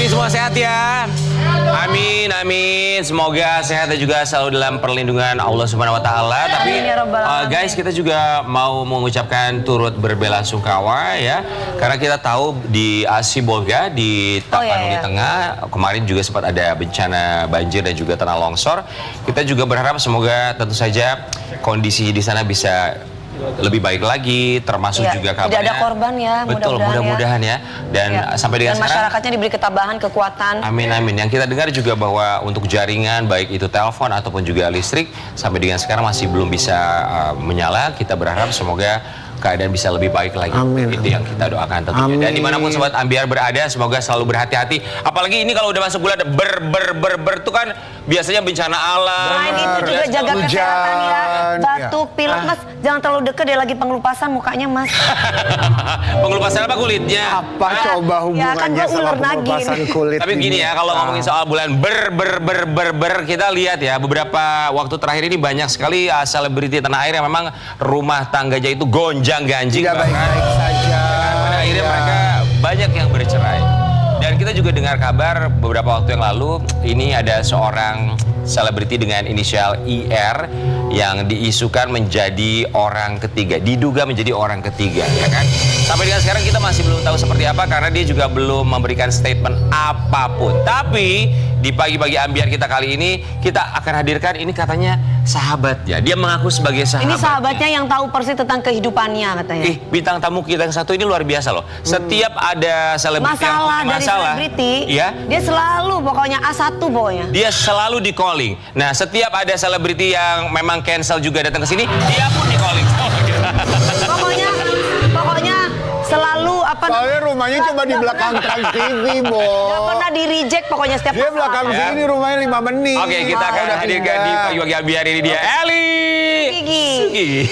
semua sehat ya. Amin, amin. Semoga sehat dan juga selalu dalam perlindungan Allah Subhanahu wa taala. Tapi guys, kita juga mau mengucapkan turut berbelasungkawa ya. Karena kita tahu di Asibolga di Tapanuli Tengah kemarin juga sempat ada bencana banjir dan juga tanah longsor. Kita juga berharap semoga tentu saja kondisi di sana bisa lebih baik lagi, termasuk juga kabarnya. Tidak ada korban ya, betul, mudah-mudahan ya. Dan sampai dengan sekarang masyarakatnya diberi ketabahan, kekuatan. Amin, amin. Yang kita dengar juga bahwa untuk jaringan, baik itu telepon ataupun juga listrik, sampai dengan sekarang masih belum bisa menyala. Kita berharap semoga keadaan bisa lebih baik lagi. Amin. Itu yang kita doakan tentunya. Dan dimanapun Sobat Ambiar berada, semoga selalu berhati-hati. Apalagi ini kalau udah masuk bulan ber itu kan biasanya bencana alam. Selain itu juga jaga kesehatan ya. Batuk, pilek, Mas. Jangan terlalu dekat, dia lagi pengelupasan mukanya, Mas. Pengelupasan apa kulitnya? Apa coba hubungannya sama pengelupasan kulit? Tapi gini ya, kalau ngomongin soal bulan ber, kita lihat ya, beberapa waktu terakhir ini banyak sekali selebriti tanah air yang memang rumah tangganya itu gonjang-ganjing. Tidak baik-baik saja. Pada akhirnya mereka banyak yang bercerai. Dan kita juga dengar kabar beberapa waktu yang lalu, ini ada seorang selebriti dengan inisial IR yang diisukan menjadi orang ketiga, diduga menjadi orang ketiga, ya kan? Sampai dengan sekarang kita masih belum tahu seperti apa karena dia juga belum memberikan statement apapun. Tapi di pagi-pagi Ambiar kita kali ini kita akan hadirkan ini katanya sahabatnya. Dia mengaku sebagai sahabatnya. Ini sahabatnya yang tahu persis tentang kehidupannya katanya. Bintang tamu kita yang satu ini luar biasa loh. Setiap ada selebriti yang punya masalah, ya, dia selalu pokoknya A1 pokoknya. Dia selalu di calling. Nah, setiap ada selebriti yang memang cancel juga datang ke sini, dia pun di calling. Pokoknya selalu apa? Soalnya rumahnya cuma di belakang Trans TV, Bo. Gak pernah di reject pokoknya setiap dia belakang sini rumahnya 5 menit. Oke, kita akan hadirkan di pagi-pagi Ambiar ini dia Eli. Gigi.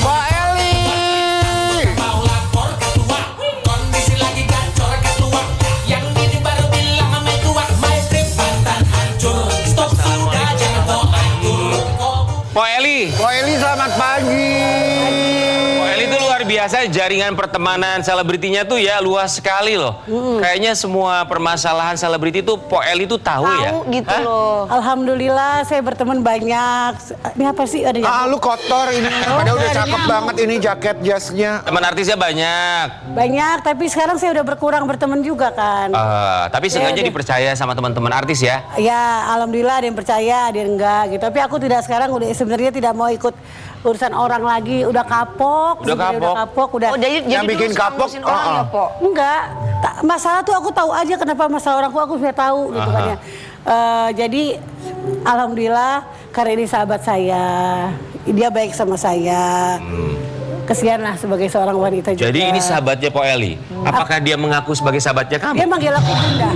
Mbak Eli. Mau lapor ketua, kondisi lagi gacor ketua. Yang ini baru bilang sama tua, my trip Banten hancur. Stop sudah jangan doatur. Po Eli. Po Eli, selamat pagi. Eli itu luar biasa, jaringan pertemanan selebritinya tuh ya luas sekali loh. Kayaknya semua permasalahan selebriti itu Po Eli tuh tahu ya. Gitu loh. Alhamdulillah saya berteman banyak. Ini apa sih adanya? Lu kotor ini. Padahal udah cakep banget ini jaket jasnya. Teman artisnya banyak. Banyak, tapi sekarang saya udah berkurang berteman juga kan. Tapi sengaja dipercaya sama teman-teman artis ya? Ya, alhamdulillah ada yang percaya, ada yang enggak gitu. Tapi aku tidak sekarang udah sebenarnya tidak mau ikut urusan orang lagi, udah kapok. Jadi yang bikin kapok orang ya, Po? Enggak. Masalah tuh aku tahu aja kenapa masalah orangku aku sudah tahu gitu kan ya. Jadi alhamdulillah karena ini sahabat saya. Dia baik sama saya. Kesian lah sebagai seorang wanita juga. Jadi ini sahabatnya Po Eli. Apakah dia mengaku sebagai sahabatnya kamu? Dia manggil aku Bunda.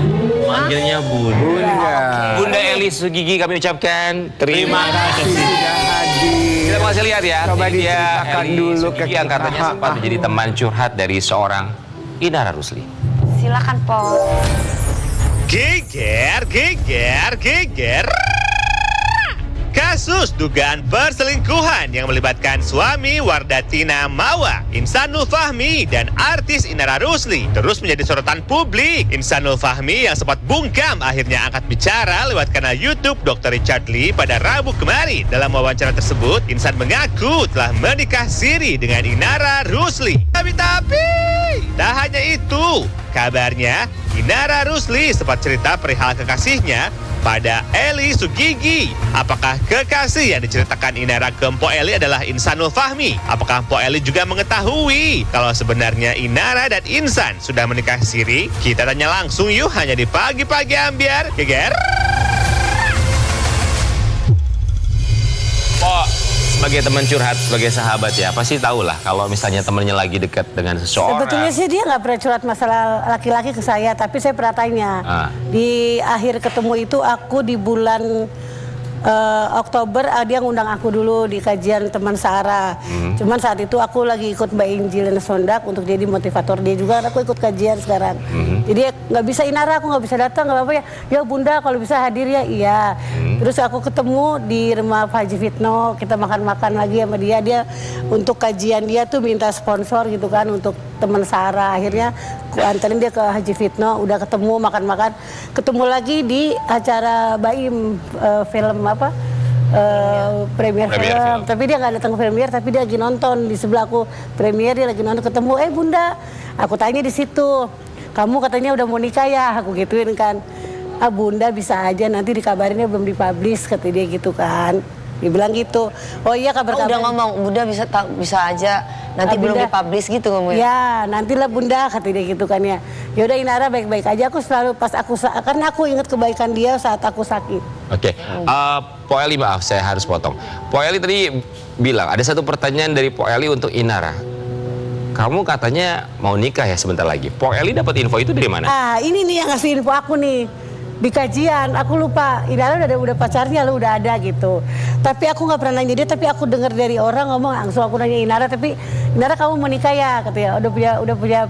Manggilnya Bunda. Bunda Eli Sugigi kami ucapkan terima kasih sudah hadir. Kita masih lihat ya. Coba diceritakan dulu ke kita. Yang katanya sempat menjadi teman curhat dari seorang Inara Rusli. Silakan, Po. Geger. Kasus dugaan perselingkuhan yang melibatkan suami Wardatina Mawa, Insanul Fahmi, dan artis Inara Rusli terus menjadi sorotan publik. Insanul Fahmi yang sempat bungkam akhirnya angkat bicara lewat kanal YouTube Dr. Richard Lee pada Rabu kemarin. Dalam wawancara tersebut, Insan mengaku telah menikah siri dengan Inara Rusli. Tapi, tak hanya itu. Kabarnya, Inara Rusli sempat cerita perihal kekasihnya pada Eli Sugigi. Apakah kekasih yang diceritakan Inara ke Mpo Eli adalah Insanul Fahmi? Apakah Mpo Eli juga mengetahui kalau sebenarnya Inara dan Insan sudah menikah siri? Kita tanya langsung yuk, hanya di Pagi-Pagi Ambiar. Geger. Po, sebagai teman curhat, sebagai sahabat ya, pasti tahu lah kalau misalnya temennya lagi dekat dengan seseorang. Sebetulnya sih dia nggak pernah curhat masalah laki-laki ke saya, tapi saya pernah tanya. Di akhir ketemu itu aku di bulan Oktober dia ngundang aku dulu di kajian teman Sarah. Cuman saat itu aku lagi ikut Mbak Injilin Sondak untuk jadi motivator dia juga. Aku ikut kajian sekarang. Jadi nggak bisa Inara, aku nggak bisa datang, nggak apa-apa ya. Ya Bunda kalau bisa hadir ya, iya. Terus aku ketemu di rumah Pak Haji Fitno, kita makan-makan lagi sama dia. Dia untuk kajian dia tuh minta sponsor gitu kan untuk teman Sarah. Akhirnya aku anterin dia ke Haji Fitno, udah ketemu makan-makan, ketemu lagi di acara Baim film apa? Premier film. Tapi dia nggak datang ke premier, tapi dia lagi nonton di sebelah aku premier, dia lagi nonton, ketemu, Bunda, aku tanya di situ, kamu katanya udah mau nikah ya, aku gituin kan. Bunda bisa aja, nanti dikabarinnya belum dipublish, kata dia gitu kan. Dia bilang gitu. Oh iya kabar-kabar. Udah ngomong, Bunda bisa aja nanti belum Bunda, dipublish gitu ngomongnya. Ya, nantilah Bunda, kata dia gitu kan ya. Yaudah Inara baik-baik aja, aku selalu pas karena aku ingat kebaikan dia saat aku sakit. Oke, Po Eli maaf saya harus potong. Po Eli tadi bilang ada satu pertanyaan dari Po Eli untuk Inara. Kamu katanya mau nikah ya sebentar lagi. Po Eli dapat info itu dari mana? Ini nih yang ngasih info aku nih. Di kajian, aku lupa, Inara udah pacarnya, lu udah ada gitu. Tapi aku nggak pernah nanya dia, tapi aku dengar dari orang ngomong, langsung aku nanya Inara, tapi Inara kamu mau nikah ya, katanya, udah punya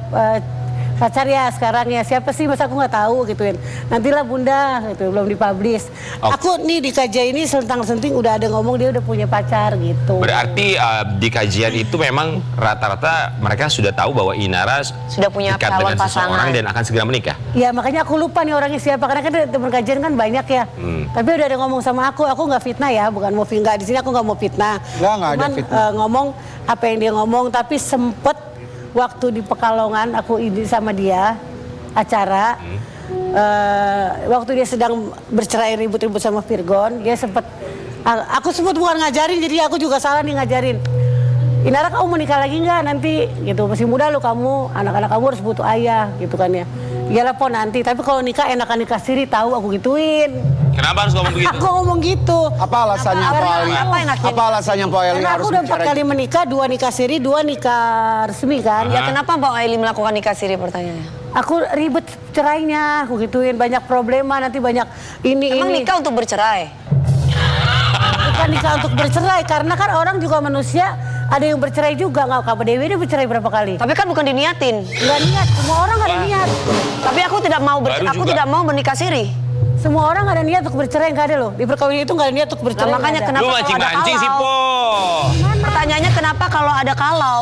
pacar ya sekarang ya, siapa sih, masa aku nggak tahu gituin. Nantilah Bunda, gitu, belum dipublish. Aku nih di kajian ini selentang-senting udah ada ngomong dia udah punya pacar gitu. Berarti di kajian itu memang rata-rata mereka sudah tahu bahwa Inara Sudah punya dekat calon dengan seseorang pasangan. dan akan segera menikah. Ya makanya aku lupa nih orangnya siapa, karena kan teman kajian kan banyak ya. Tapi udah ada ngomong sama aku nggak fitnah ya, bukan mau nggak di sini aku nggak mau fitnah. Nggak ada Cuman, fitnah. ngomong apa yang dia ngomong, tapi sempet waktu di Pekalongan aku ini sama dia acara. Waktu dia sedang bercerai ribut-ribut sama Virgon, dia sempet aku sebut bukan ngajarin, jadi aku juga salah nih ngajarin. Inara kamu mau nikah lagi nggak nanti gitu, masih muda lo kamu, anak-anak kamu harus butuh ayah gitu kan ya. Iyalah Po nanti, tapi kalau nikah enakan nikah siri, tahu aku gituin. Kenapa harus ngomong begitu? Aku ngomong gitu. Apa alasannya Po Eli? Apa enaknya? Apa alasannya Po Eli Karena harus aku udah 4 bicara kali menikah, 2 nikah siri, 2 nikah resmi kan. Ya kenapa Mbak Eli melakukan nikah siri pertanyaannya? Aku ribet cerainya, aku gituin, banyak problema, nanti banyak Emang ini. nikah untuk bercerai? Bukan nikah untuk bercerai, karena kan orang juga manusia, ada yang bercerai juga. Nggak, Kak Dewi dia bercerai berapa kali? Tapi kan bukan diniatin. Nggak niat, semua orang ada niat. Tapi aku tidak mau Baru juga. tidak mau menikah siri. Semua orang ada niat untuk bercerai, nggak ada loh. Di perkawinan itu nggak ada niat untuk bercerai. Nah, makanya nggak ada. kenapa Lu kalau ada mancing-mancing sih kalau? Po. Pertanyaannya kenapa kalau ada kalau?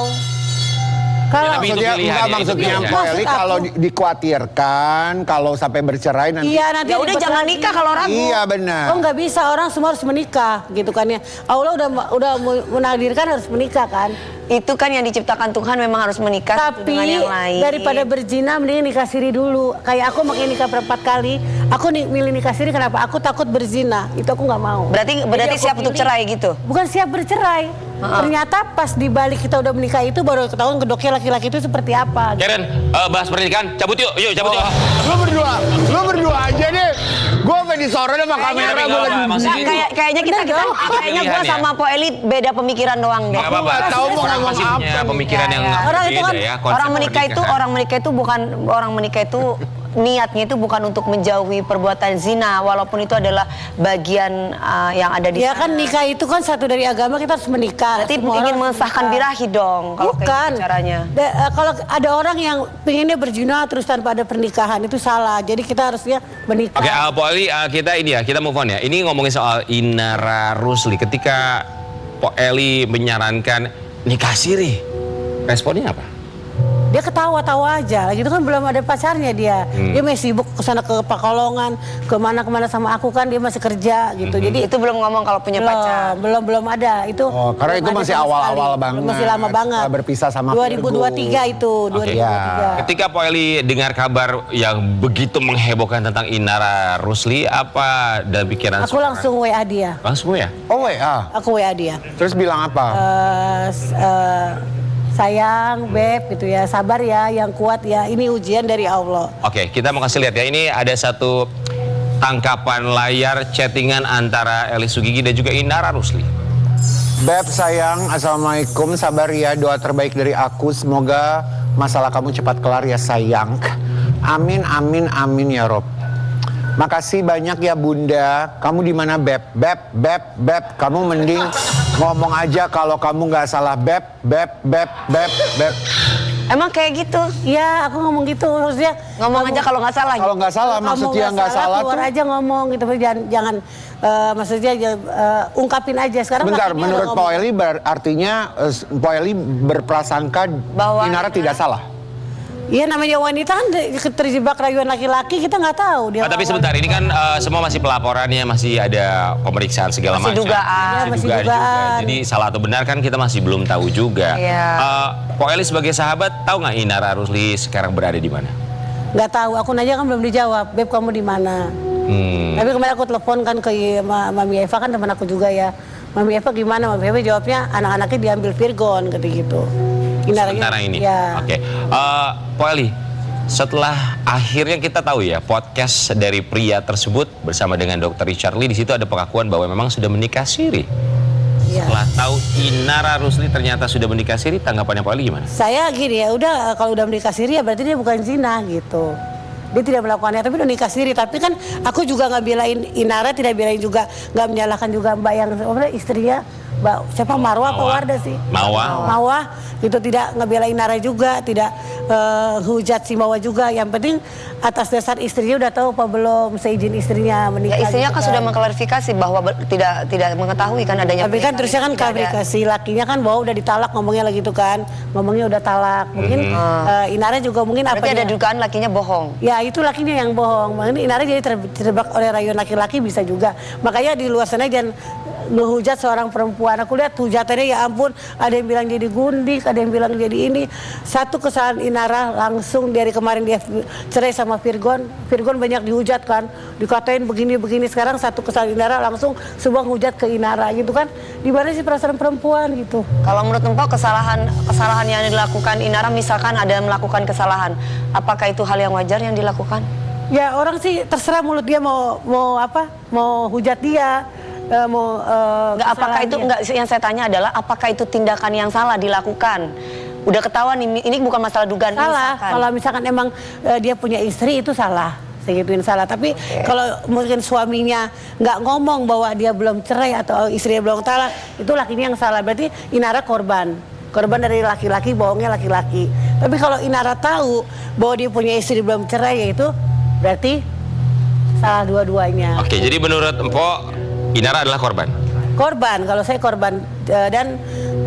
Kalau tapi itu Maksudnya, pilihan enggak, ya, itu maksudnya pilihan. Po Eli Maksud kalau aku- dikhawatirkan kalau sampai bercerai nanti. iya nanti Ya udah dipercerai. jangan nikah kalau ragu. Iya benar. Oh nggak bisa, orang semua harus menikah gitu kan ya. Allah udah menakdirkan harus menikah kan. Itu kan yang diciptakan Tuhan memang harus menikah satu Tapi dengan yang lain. daripada berzina mending nikah siri dulu. Kayak aku makanya nikah 4 kali, aku milih nikah siri kenapa? Aku takut berzina, itu aku nggak mau. Berarti Jadi aku siap untuk pilih- cerai gitu. Bukan siap bercerai. Ternyata pas dibalik kita udah menikah itu baru ketahuan gedoknya laki-laki itu seperti apa. Karen, bahas pernikahan, cabut yuk, cabut yuk. Lu berdua aja deh. Gue sampai disorot sama kamera. Tapi Gue nggak lagi apa-apa, maksudnya Nah, kayaknya kita Bener dong. kayaknya gua Pilihan ya. sama Po Eli beda pemikiran doang deh. Nggak apa-apa. nggak tahu mau Orang ngomong masih punya apa nih. pemikiran yang Orang itu berbeda kan ya. konsep Orang menikah itu niatnya itu bukan untuk menjauhi perbuatan zina, walaupun itu adalah bagian yang ada di Ya sana. kan nikah itu kan satu dari agama, kita harus menikah. Berarti Semua ingin orang harus mengesahkan menikah. birahi dong kalau kayak Bukan. gitu caranya. Kalau ada orang yang pengennya berzina terus tanpa ada pernikahan itu salah. Jadi kita harusnya menikah. Oke, Po Eli, kita move on ya. Ini ngomongin soal Inara Rusli. Ketika Po Eli menyarankan nikah siri, responnya apa? Dia ketawa-tawa aja, gitu kan belum ada pacarnya dia. Dia masih sibuk kesana ke Pekalongan, kemana-kemana sama aku kan dia masih kerja gitu. Jadi Itu belum ngomong kalau punya pacar. belum ada itu. Oh, karena itu belum ada masih sama awal-awal sekali. banget. Masih lama banget. Setelah berpisah sama 2023 itu, Oke. 2023. Ketika Po Eli dengar kabar yang begitu menghebohkan tentang Inara Rusli, apa dalam pikiran Aku seorang- langsung WA dia. Langsung ya? Oh WA. Aku WA dia. Terus bilang apa? Sayang, Beb gitu ya, sabar ya, yang kuat ya. Ini ujian dari Allah. Oke, kita mau kasih lihat ya. Ini ada satu tangkapan layar chattingan antara Eli Sugigi dan juga Inara Rusli. Beb sayang, assalamualaikum, sabar ya, doa terbaik dari aku, semoga masalah kamu cepat kelar ya sayang. Amin, amin, amin ya Rob. Makasih banyak ya Bunda. Kamu di mana Beb? Beb. Kamu mending ngomong aja kalau kamu nggak salah Beb. Emang kayak gitu. Iya, aku ngomong gitu maksudnya. Ngomong aja kalau nggak salah. Kalau nggak salah, Kamu maksudnya nggak salah keluar tuh. aja ngomong gitu, jangan maksudnya ungkapin aja sekarang. Bentar, lakinya menurut udah Po ngomong. Eli artinya Po Eli berprasangka Bahwa Inara tidak salah. Iya namanya wanita kan terjebak rayuan laki-laki, kita nggak tahu dia. Tapi sebentar, ini kan semua masih pelaporannya, masih ada pemeriksaan segala Masih macam. dugaan. Masih Dugaan juga. dugaan. Jadi salah atau benar kan kita masih belum tahu juga. Iya. Pok Eli sebagai sahabat tahu nggak Inara Rusli sekarang berada di mana? Nggak tahu, aku nanya kan belum dijawab. Beb kamu di mana? Tapi kemarin aku telepon kan ke Mami Eva, kan teman aku juga ya. Mami Eva gimana? Mami Eva jawabnya anak-anaknya diambil Virgon kata gitu. Sementara ini. Ya. Oke. Pok Eli, setelah akhirnya kita tahu ya podcast dari pria tersebut bersama dengan Dr. Richard Lee, di situ ada pengakuan bahwa memang sudah menikah siri. Iya. Setelah tahu Inara Rusli ternyata sudah menikah siri, tanggapannya Pok Eli gimana? Saya gini ya, udah kalau udah menikah siri ya berarti dia bukan zina gitu. Dia tidak melakukannya, tapi udah nikah siri. Tapi kan aku juga nggak belain Inara, tidak belain juga, nggak menyalahkan juga Mbak yang istrinya. Mbak siapa Marwah apa Wardah sih? Mawah itu tidak ngebelain Nara juga, tidak hujat si Mawah juga. Yang penting atas dasar istrinya udah tahu apa belum seizin istrinya menikah. Ya, istrinya gitu kan sudah mengklarifikasi bahwa tidak mengetahui kan adanya. Tapi kan pernikahan terusnya kan itu tidak ada. klarifikasi, lakinya kan bahwa udah ditalak ngomongnya lagi gitu kan. Ngomongnya udah talak. Mungkin Inara juga mungkin Berarti ada dia- dugaan lakinya bohong. Ya itu lakinya yang bohong. Makanya Inara jadi terjebak oleh rayuan laki-laki bisa juga. Makanya di luar sana jangan ngehujat seorang perempuan. Aku lihat hujatannya ya ampun, ada yang bilang jadi gundik, ada yang bilang jadi ini. Satu kesalahan Inara langsung dari kemarin dia cerai sama Virgon. Virgon banyak dihujat kan, dikatain begini-begini. Sekarang satu kesalahan Inara langsung semua ngehujat ke Inara gitu kan. Di mana sih perasaan perempuan gitu? Kalau menurut Empok kesalahan yang dilakukan Inara misalkan ada melakukan kesalahan, apakah itu hal yang wajar yang dilakukan? Ya orang sih terserah mulut dia mau apa, mau hujat dia. Enggak, apakah itu enggak, yang saya tanya adalah apakah itu tindakan yang salah dilakukan? Udah ketahuan ini bukan masalah dugaan. Salah. misalkan. Kalau misalkan emang dia punya istri itu salah. Segituin salah. Tapi kalau mungkin suaminya nggak ngomong bahwa dia belum cerai atau istrinya belum talak, itu lakinya yang salah. Berarti Inara korban. Korban dari laki-laki, bohongnya laki-laki. Tapi kalau Inara tahu bahwa dia punya istri belum cerai, ya itu berarti salah dua-duanya. Oke, jadi menurut Empok Inara adalah korban. Korban, kalau saya korban. Dan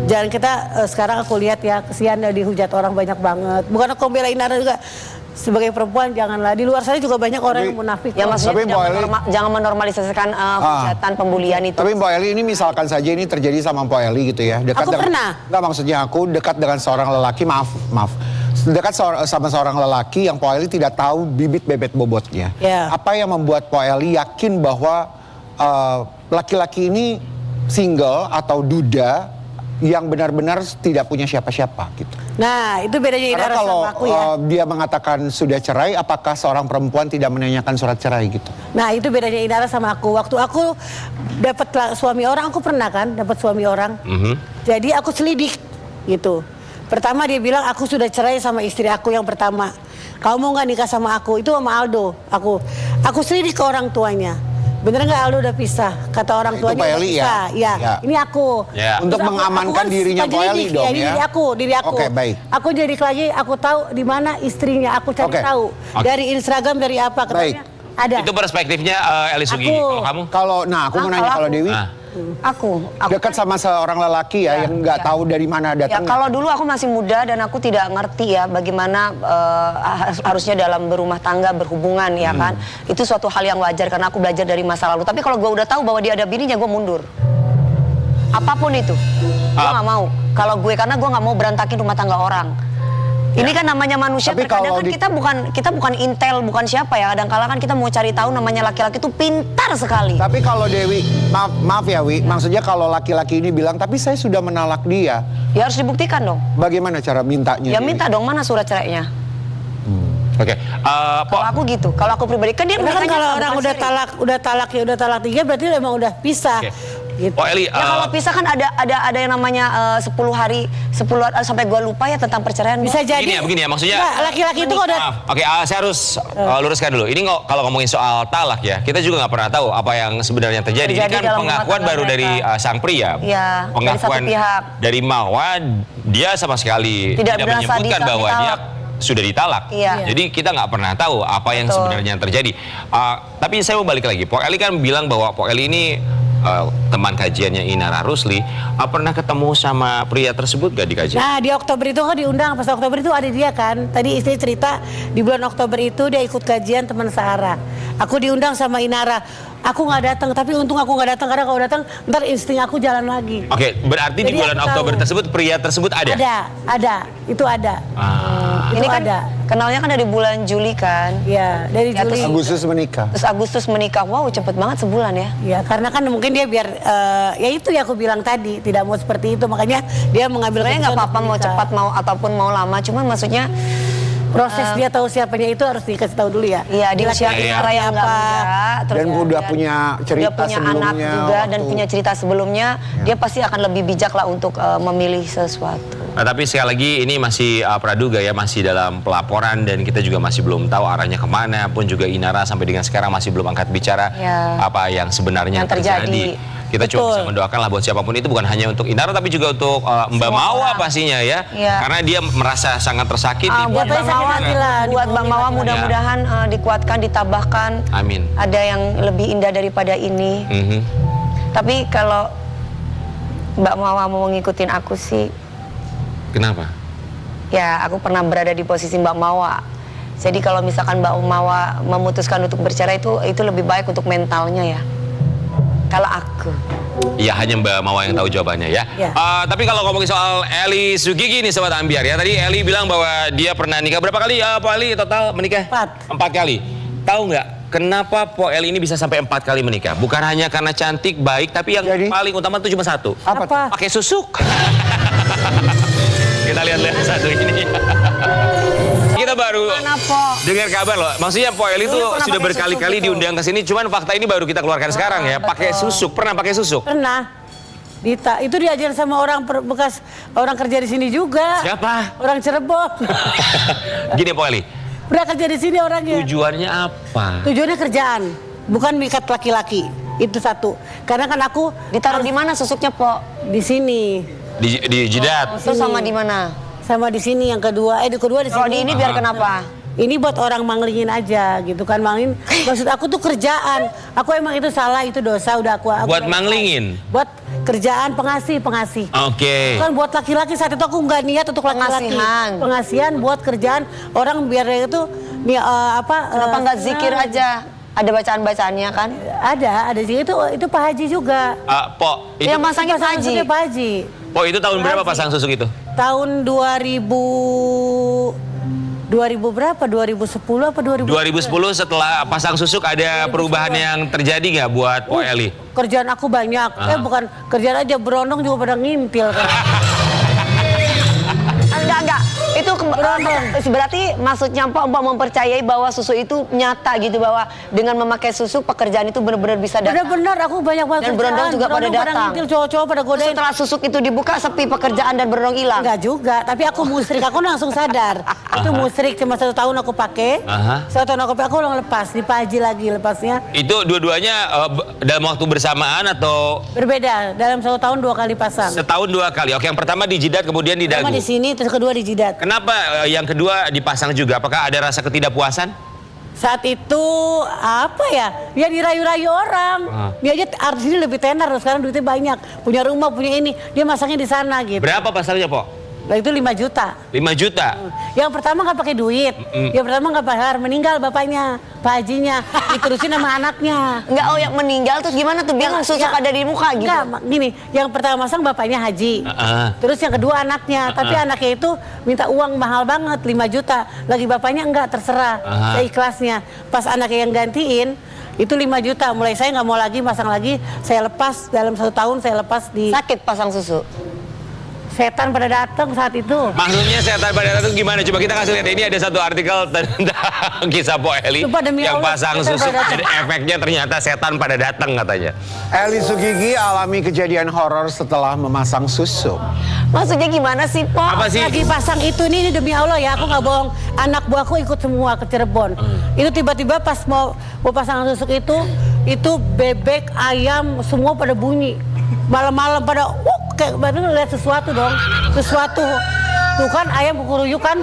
jangan kita sekarang aku lihat ya, kesian ya dihujat orang banyak banget. Bukan aku bela Inara juga, sebagai perempuan janganlah. Di luar sana juga banyak orang yang munafik. Ya maksudnya Tapi Mbak Eli- jangan menormalisasikan hujatan pembulian itu. Tapi Mbak Eli ini misalkan saja ini terjadi sama Mbak Eli gitu ya. Aku pernah. Enggak, maksudnya aku dekat dengan seorang lelaki, maaf. Dekat sama seorang lelaki yang Mbak Eli tidak tahu bibit bebet bobotnya. Ya. Apa yang membuat Mbak Eli yakin bahwa laki-laki ini single atau duda yang benar-benar tidak punya siapa-siapa gitu. Nah, itu bedanya Karena Inara kalau sama aku ya. dia mengatakan sudah cerai, apakah seorang perempuan tidak menanyakan surat cerai gitu? Nah, itu bedanya Inara sama aku. Waktu aku dapat suami orang, aku pernah kan dapat suami orang. Jadi aku selidik gitu. Pertama dia bilang aku sudah cerai sama istri aku yang pertama. Kamu mau nggak nikah sama aku? Itu sama Aldo. Aku selidik ke orang tuanya. Bener nggak Aldo udah pisah? Kata orang Itu tuanya Pak udah Eli ya? pisah. Ya. Ya. Ini aku. Ya. Untuk Terus mengamankan dirinya suka Pak Eli jelidik. dong Ini ya? diri aku. Oke, baik. Aku jadi lagi, aku tahu di mana istrinya. Aku cari Oke. tahu dari Instagram, dari apa katanya. Ada. Itu perspektifnya Eli Sugigi. Aku. Kalau kamu? Aku mau nanya kalau Dewi Aku dekat sama seorang lelaki ya, yang nggak tahu dari mana Ya, datangnya. kalau dulu aku masih muda dan aku tidak ngerti ya bagaimana harusnya dalam berumah tangga berhubungan ya kan. Itu suatu hal yang wajar karena aku belajar dari masa lalu. Tapi kalau gue udah tahu bahwa dia ada bininya, gue mundur. Apapun itu, gue nggak mau. Kalau gue karena gue nggak mau berantakin rumah tangga orang. Ini kan namanya manusia. Tapi Terkadang kalau kan kita bukan intel, bukan siapa ya. Kadang-kala kan kita mau cari tahu namanya laki-laki itu pintar sekali. Tapi kalau Dewi, maaf ya Wi, maksudnya kalau laki-laki ini bilang, tapi saya sudah menalak dia, Ya harus dibuktikan dong. bagaimana cara mintanya? Ya Dewi? minta dong, mana surat cerainya? Oke. Pok, Kalau aku gitu, kalau aku pribadi kan dia Karena kan bukannya kalau bukan orang udah seri. talak 3 berarti emang udah pisah. Oke. Gitu. Pok Eli, Ya kalau pisah kan ada yang namanya 10 hari sampai gua lupa ya tentang perceraian. Bisa jadi. begini ya, maksudnya. Enggak, laki-laki itu kok udah Maaf. Oke, saya harus luruskan dulu. Ini kalau ngomongin soal talak ya, kita juga nggak pernah tahu apa yang sebenarnya terjadi. Ini Terjadi kan dalam pengakuan rumah tangga baru dari mereka. sang pria. Iya, dari Pengakuan satu pihak. dari Mawa, dia sama sekali Tidak berasa menyebutkan bahwa dia ditalak. sudah ditalak. Iya. Jadi kita nggak pernah tahu apa yang Betul. sebenarnya terjadi. Tapi saya mau balik lagi. Pok Eli kan bilang bahwa Pok Eli ini teman kajiannya Inara Rusli, pernah ketemu sama pria tersebut gak di kajian? Nah di Oktober itu kan diundang, pas Oktober itu ada dia kan. Tadi istri cerita di bulan Oktober itu dia ikut kajian teman Sarah. Aku diundang sama Inara. Aku nggak datang, tapi untung aku nggak datang karena kalau datang ntar insting aku jalan lagi. Oke, berarti di Jadi bulan aku Oktober tahu. tersebut pria tersebut ada? Ada, itu ada. Ini Itu kan ada. kenalnya kan dari bulan Juli kan. Ya dari Ya, Juli. Agustus menikah. Terus Agustus menikah. Wow, cepet banget sebulan ya. Ya karena kan mungkin dia biar ya itu yang aku bilang tadi tidak mau seperti itu, makanya dia mengambil Sebenarnya nggak keputusan apa-apa untuk mau menikah. cepat mau ataupun mau lama, cuman maksudnya Proses dia tahu siapanya itu harus dikasih tahu dulu ya. iya di usia Laki-laki Inara yang enggak, terus Dan udah punya cerita udah punya anak sebelumnya juga dan waktu- punya cerita sebelumnya, dia pasti akan lebih bijak lah untuk memilih sesuatu. Nah, tapi sekali lagi ini masih praduga ya, masih dalam pelaporan dan kita juga masih belum tahu arahnya kemana. Pun juga Inara sampai dengan sekarang masih belum angkat bicara Ya. apa yang sebenarnya Yang terjadi. terjadi. Kita cuma Betul. bisa mendoakan lah buat siapapun itu, bukan hanya untuk Inara tapi juga untuk Mbak Semua Mawa orang. pastinya ya. Iya. Karena dia merasa sangat tersakiti. Buat Dia Bang sakit Mawa, hati lah, buat Bang Mawa dibohongin mudah-mudahan dikuatkan, ditambahkan. Amin. Ada yang lebih indah daripada ini. Mhm. Tapi kalau Mbak Mawa mau ngikutin aku sih, Kenapa? ya aku pernah berada di posisi Mbak Mawa. Jadi kalau misalkan Mbak Mawa memutuskan untuk bercerai itu lebih baik untuk mentalnya ya. Kalau aku. Ya hanya Mbak Mawa yang tahu jawabannya ya. Ya. Tapi kalau ngomongin soal Eli Sugigi nih Sobat Ambiar ya. Tadi Eli bilang bahwa dia pernah nikah berapa kali Po Eli total menikah? 4. 4 kali. Tahu nggak kenapa Po Eli ini bisa sampai 4 kali menikah? Bukan hanya karena cantik, baik, tapi yang Jadi? paling utama itu cuma satu. Apa tuh? Pakai susuk. Kita lihat-lihat satu ini. Kita baru dengar kabar loh. Maksudnya Po Eli itu Dulu pernah sudah pakai berkali-kali susuk itu. diundang ke sini. Cuman fakta ini baru kita keluarkan sekarang ya. Pakai susuk. Pernah pakai susuk? Pernah. Itu diajarin sama orang bekas orang kerja di sini juga. Siapa? Orang Cirebon. Gini Po Eli. Udah kerja di sini orangnya. Tujuannya apa? Tujuannya kerjaan, bukan mikat laki-laki. Itu satu. Karena kan aku Ditaruh di mana susuknya, Po? di sini, Di jidat. Itu sama di mana? sama di sini yang kedua. Di kedua di Kalau sini. di ini biar kenapa? Ini buat orang manglingin aja gitu kan, manglingin. Maksud aku tuh kerjaan. Aku emang itu salah, itu dosa udah aku Buat manglingin? Buat kerjaan pengasih. Oke. Kan buat laki-laki saat itu aku nggak niat untuk laki-laki. Pengasihan. Pengasihan buat kerjaan orang biar dia itu Kenapa nggak zikir aja? Ada bacaan-bacaannya kan? Ada sih itu Pak Haji juga. Po, itu, Yang masangnya Pak Haji. Susuknya Pak Haji. Po, itu tahun berapa pasang susuk itu? Tahun 2000 berapa? 2010 apa 2000? 2010 setelah pasang susuk ada perubahan yang terjadi nggak buat Po Eli? Kerjaan aku banyak. Bukan kerjaan aja, berondong juga pada ngintil kan. Enggak. Itu berarti maksudnya Mbak mempercayai bahwa susu itu nyata gitu, bahwa dengan memakai susu pekerjaan itu benar-benar bisa datang. Bener-bener aku banyak banget Dan berondong juga pada datang. ngintil, cowok-cowok pada Terus godain. setelah susuk itu dibuka, sepi pekerjaan dan berondong hilang. Enggak juga, tapi aku musrik, aku langsung sadar. Itu musrik cuma 1 tahun aku pakai. Aha. 1 tahun aku pakai, aku ulang lepas, di Pak Haji lagi lepasnya. Itu dua-duanya dalam waktu bersamaan atau Berbeda, dalam 1 tahun 2 kali pasang. setahun 2 kali? Oke, yang pertama di jidat kemudian di Pertama dagu. di sini, terus kedua di jidat. Kenapa yang kedua dipasang juga? Apakah ada rasa ketidakpuasan? Saat itu apa ya? Ya dirayu-rayu orang. Dia aja artis ini lebih tenar loh, sekarang duitnya banyak, punya rumah, punya ini. Dia masangnya di sana gitu. Berapa pasangnya Po? Nah, itu 5 juta. 5 juta. Yang pertama nggak pakai duit. Yang pertama nggak bayar, meninggal bapaknya, Pak Hajinya, diterusin sama anaknya. Enggak, yang meninggal terus gimana tuh biar susuk ada di muka gitu. Enggak, gini, yang pertama masang bapaknya Haji. Terus yang kedua anaknya, tapi anaknya itu minta uang mahal banget, 5 juta. Lagi bapaknya enggak, terserah, seikhlasnya. Pas anaknya yang gantiin, itu 5 juta. Mulai saya nggak mau lagi, masang lagi, saya lepas, dalam 1 tahun saya lepas di... Sakit pasang susu. Setan pada datang saat itu. Maksudnya setan pada datang gimana? Coba kita kasih lihat. Ini ada satu artikel tentang kisah Po Eli Sumpah demi yang Allah, pasang setan susuk. pada datang. Dan efeknya ternyata setan pada datang katanya. Eli Sugigi alami kejadian horor setelah memasang susuk. Maksudnya gimana sih, Po? Apa sih? Lagi pasang itu ini demi Allah ya, aku nggak bohong. Anak buahku ikut semua ke Cirebon. Itu tiba-tiba pas mau pasang susuk itu bebek, ayam semua pada bunyi. Malam-malam pada kayak baru lihat sesuatu dong. Sesuatu. Tuh kan ayam kukuruyuk kan.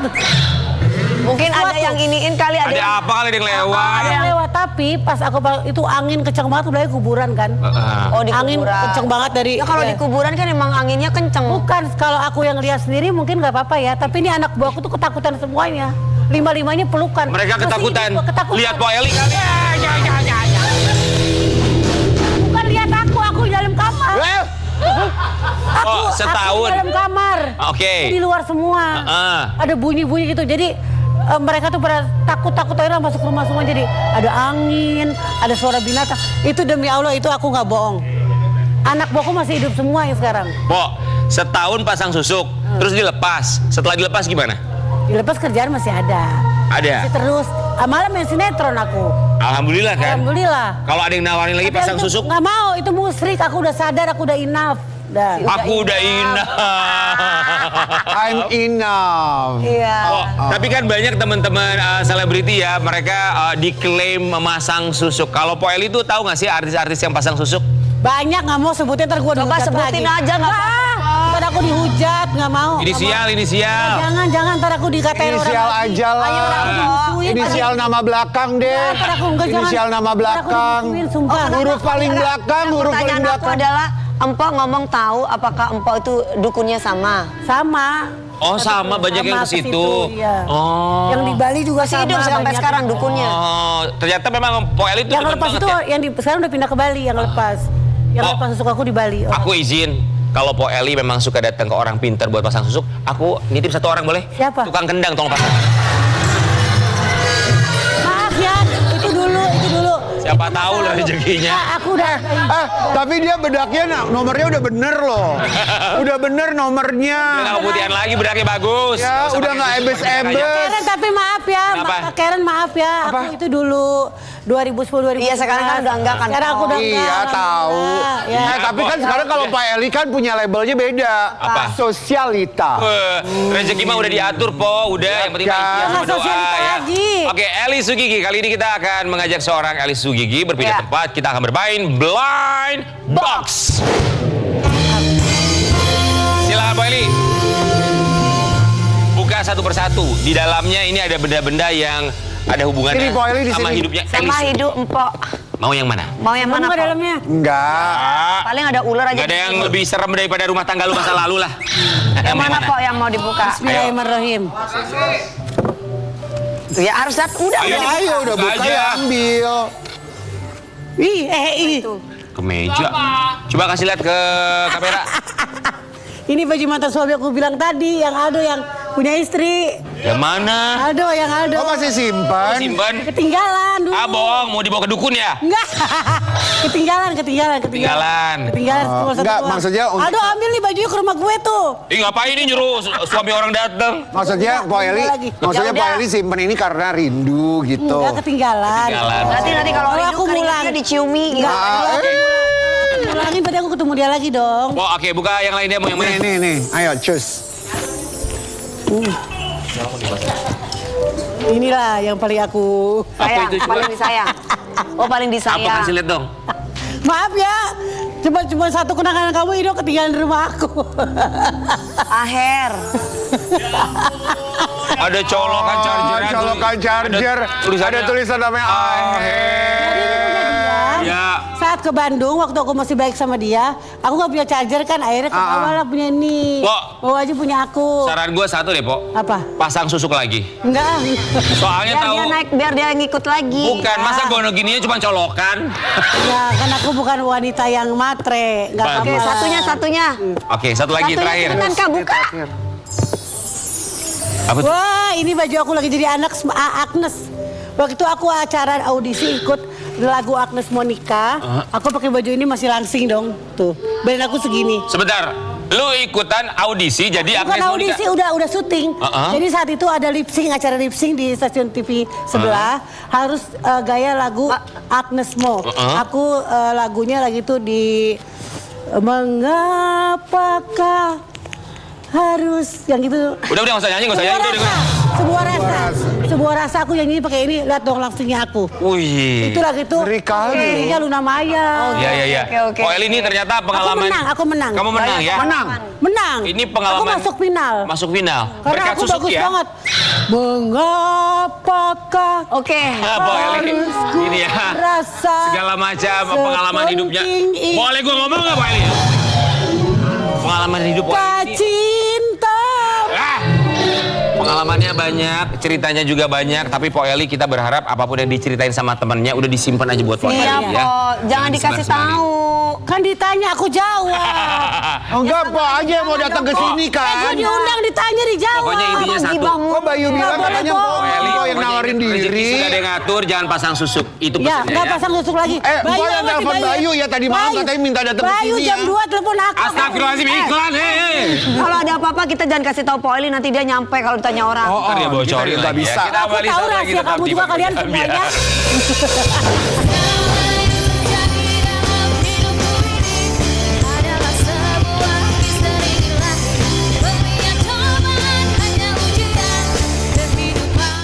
Mungkin ada yang iniin kali, ada Ada yang... apa kali ada yang lewat? Ada yang lewat, tapi pas aku itu angin kenceng banget, udah kuburan kan. Oh, di Angin kuburan. kenceng banget dari. Ya kalau di kuburan kan emang anginnya kenceng. Bukan, kalau aku yang lihat sendiri mungkin nggak apa-apa ya. Tapi ini anak buahku tuh ketakutan semuanya. Lima-limanya pelukan. Mereka Masih ketakutan. hidup, ketakutan. Lihat Po Eli kali. Bukan lihat aku di dalam kamar. Oh, setahun. Aku di dalam kamar. Oke. Di luar semua. Ada bunyi-bunyi gitu. Jadi mereka tuh pada takut-takut akhirnya masuk rumah semua. Jadi ada angin, ada suara binatang. Itu demi Allah, itu aku nggak bohong. Anak buahku masih hidup semua yang sekarang. Po, setahun pasang susuk, terus dilepas. Setelah dilepas gimana? Dilepas kerjaan masih ada. Ada. Masih terus. Malah main sinetron aku. Alhamdulillah kan. Alhamdulillah. Kalau ada yang nawarin lagi Tapi pasang aku susuk, nggak mau, itu musrik. Aku udah sadar, aku udah enough. aku udah enough. I'm enough. Iya. Oh, tapi kan banyak teman-teman selebriti ya, mereka diklaim memasang susuk. Kalau Po Eli tuh tahu nggak sih artis-artis yang pasang susuk? Banyak, nggak mau sebutin, ntar gue Coba sebutin aja, nggak apa-apa. Ntar aku dihujat, nggak mau. Inisial. Jangan, ntar aku dikatain orang. Inisial lagi. aja lah. Ayo, aku dimusuhin. Inisial nama belakang deh. Ntar aku enggak, jangan. Inisial nama Ntar aku belakang. dimusuhin, sumpah. Huruf paling belakang, huruf paling Pertanyaan aku belakang. adalah, Empok ngomong tahu apakah Empok itu dukunnya sama? Sama. Oh, sama, banyak yang ke situ. Iya. Oh. Yang di Bali juga Masih sama. hidup sampai banyak. sekarang dukunnya. Oh, ternyata memang Po Eli tuh Yang demen lepas banget itu, ya. yang sekarang udah pindah ke Bali, yang lepas. Yang Oh. lepas susuk aku di Bali. Aku izin, kalau Po Eli memang suka datang ke orang pintar buat pasang susuk, aku nitip satu orang boleh? Siapa? Tukang kendang, tolong pasang. Maaf ya, itu dulu. Siapa tahu lah rezekinya. Aku udah. Tapi dia bedaknya nomornya udah bener loh. Udah bener nomornya. Udah nggak keputihan lagi, bedaknya bagus. Ya, Nggak usah udah pakai nggak susuk, ebes-ebes. Karen, tapi maaf ya, Kenapa? Karen maaf ya. Apa? Aku itu dulu 2010 2011. Iya, sekarang kan udah enggak kan. Sekarang aku udah enggak. Iya tahu. Ya. Tapi kan sekarang kalau Pak Eli kan punya labelnya beda. Apa? Sosialita. Rezeki mah udah diatur, Po. Udah, yang penting Kan. ikhtiar sama Jangan doa sosialita ya. lagi. Oke, Eli Sugigi. Kali ini kita akan mengajak seorang Eli Sugigi berpindah Ya. tempat. Kita akan bermain Blind Box. Silakan, Po Eli. Buka satu persatu. Di dalamnya ini ada benda-benda yang ada hubungannya Ini, Po Eli di sama sini. hidupnya Eli. Sama hidup Empok. Mau yang mana? Mau yang mana, Mana Pok? dalamnya? Enggak. Paling ada ular aja. Gak ada yang lebih serem daripada rumah tangga lu masa lalu lah. Yang mana, Pok, yang mau dibuka? Bismillahirrahmanirrahim. Ya harus udah Ayo udah Buka buka aja. ya ambil. Ih. Kemeja. Coba kasih lihat ke kamera. Ini baju mantan suami aku bilang tadi, yang Aldo yang punya istri. Yang mana? Aldo, yang Aldo. Oh masih simpan? Simpan. Ketinggalan dulu. Ah, bohong. Mau dibawa ke dukun ya? Enggak. ketinggalan. Ketinggalan. Ketinggalan cuma satu enggak, doang. maksudnya untuk- Aldo ambil nih bajunya ke rumah gue tuh. Ih, ngapain ini nyuruh suami orang datang? Maksudnya Po Eli, lagi. maksudnya Ya Po udah. Eli simpen ini karena rindu gitu. Enggak ketinggalan. Ketinggalan. Nanti kalau Kalau rindu aku keringatnya mulang. diciumi gitu. Ulangin berarti aku ketemu dia lagi dong. Oh, oke, buka yang lainnya. Mau yang mana? Nih, ayo cus. Inilah yang paling aku. Sayang, itu coba? paling disayang. Oh, paling disayang. Apa kasih lihat dong? Maaf ya, cuma satu kenangan kamu ini ketinggalan di rumah aku. Aher. Ada colokan charger. Colokan charger. Ada tulisan namanya Aher. Ya. Saat ke Bandung, waktu aku masih baik sama dia, aku nggak punya charger kan, akhirnya ke bawah lah punya ini. Pok. Bawa aja punya aku. Saran gue satu deh, Po. Apa? Pasang susuk lagi. Enggak. Soalnya Biar tahu. dia naik, biar dia ngikut lagi. Bukan, masa gono gininya cuma colokan. Ya, kan aku bukan wanita yang matre. Enggak Bagus. Oke, apa-apa. satunya. Oke, satu lagi Satunya terakhir. cepetan, Kak, buka. Apa tuh? Wah, ini baju aku lagi jadi anak Agnes. Waktu itu aku acara audisi ikut lagu Agnes Monica. Aku pakai baju ini masih langsing dong. Tuh, badan aku segini. Sebentar. Lu ikutan audisi jadi Bukan Agnes Monica. audisi, udah syuting. Jadi saat itu ada lip sync, acara lip sync di stasiun TV sebelah. Harus gaya lagu Agnes Mo. Aku lagunya lagi tuh di Mengapakah harus yang gitu. Udah nggak usah nyanyi, nggak usah nyanyi. Semua Udah. rasa. Sebuah rasa aku yang ini pakai ini, lihat dong langsungnya aku. Wih. Itu lagi tuh. Ngeri kali. Ininya Luna Maya. Iya. Oke. Oh, Eli ini ternyata pengalaman. Aku menang. Kamu menang ya? Menang. Ini pengalaman. Aku masuk final. Masuk final. Karena Berkat aku Suzuki bagus ya. banget. Mengapakah Oke. Po Eli. harusku Ini ya. rasa Segala macam pengalaman hidupnya. sepenting Boleh gue ngomong nggak Po Eli? Pengalaman hidup Po Eli ini. cinta. Pengalamannya banyak, ceritanya juga banyak. Tapi Po Eli kita berharap apapun yang diceritain sama temennya udah disimpan aja buat Po Eli Iya, ya. Po. Jangan dikasih disebar-sebarin. tahu. Kan ditanya aku jawab. Enggak, Po aja yang mau datang ke sini Gue kan. diundang ditanya dijawab. Pokoknya intinya satu. Kok Bayu bilang boleh, katanya Po. Po Po Eli yang pokoknya nawarin rezeki diri. sudah ada yang ngatur, jangan pasang susuk. Itu Ya, pesannya nggak ya. pasang susuk lagi. Po yang apa sih, telepon Bayu ya tadi malam Bayu. katanya minta datang ke Bayu sini jam ya. 2 telepon aku. Astagfirullahaladzim, iklan, hei. Kalau ada apa-apa kita jangan kasih tahu Po Eli, nanti dia nyampe kalau ditanya orang. Ntar dia bocorin kita nggak lagi ya. bisa. Kita Aku balik tahu saat lagi rahasia tetap kamu di juga Pagi kalian Kami ya. semuanya.